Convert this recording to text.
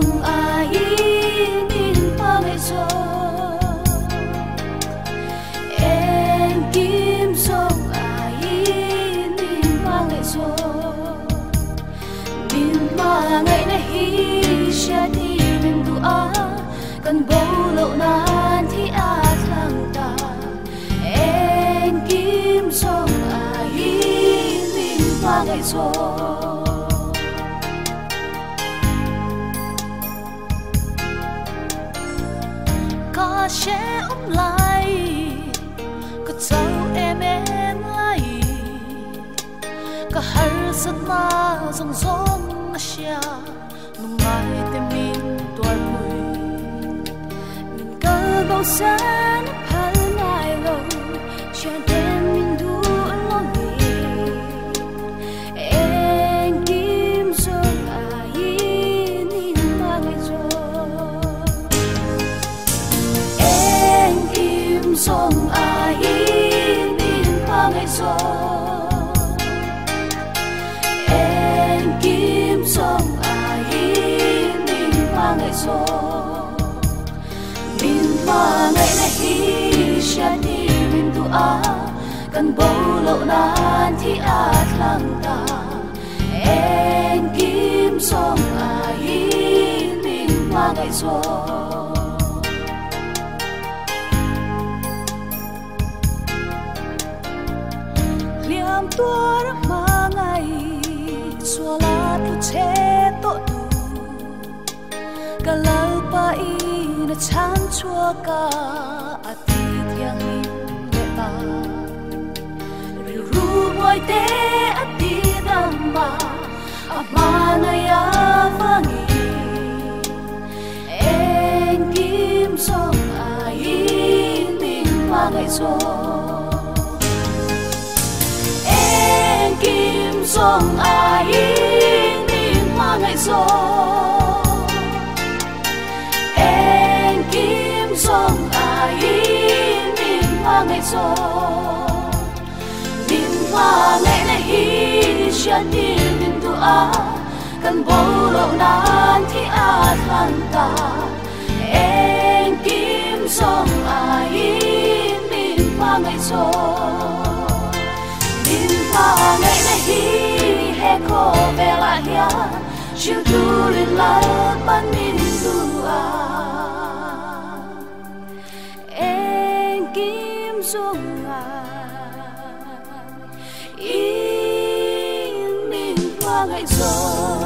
sông ai nín ba ngày gió em kim sông ai nín ba ngày gió nín ba ngày này hi sẽ đi mình đua cần bầu lâu nan thì át lăng ta em kim sông ai nín ba ngày gió ca sẽ lại ca cháu em lại ca har sat na zong zong na xia nung mai te min tuar mui min ca bao sa na phal nai lo chen tem min du lo ni en kim song ai nín ba ngày gió sông ai nín ba ngày gió em kim sông ai nín ba ngày gió nín ba ngày này hi sẽ đi mình đua cần bầu lâu nan thì át lăng ta em kim sông ai nín ba ngày gió liam tua ra mangai suala tu che to tu kalau pa ina chan chua ka ati thiang ni ta ri ru moi te ati dama amana ya vangi en kim song ai nín ba ngày gió kim sông ai nín ba ngày gió em kim sông ai nín ba ngày gió nín ba ngày này hi sẽ đi mình đua cần bầu lâu nan thì át lăng ta em kim sông ai nín ba ngày gió ba ngày này hi he ko vela ya chiu tu rin la ban min dua en kim song ai in min ba ngày gió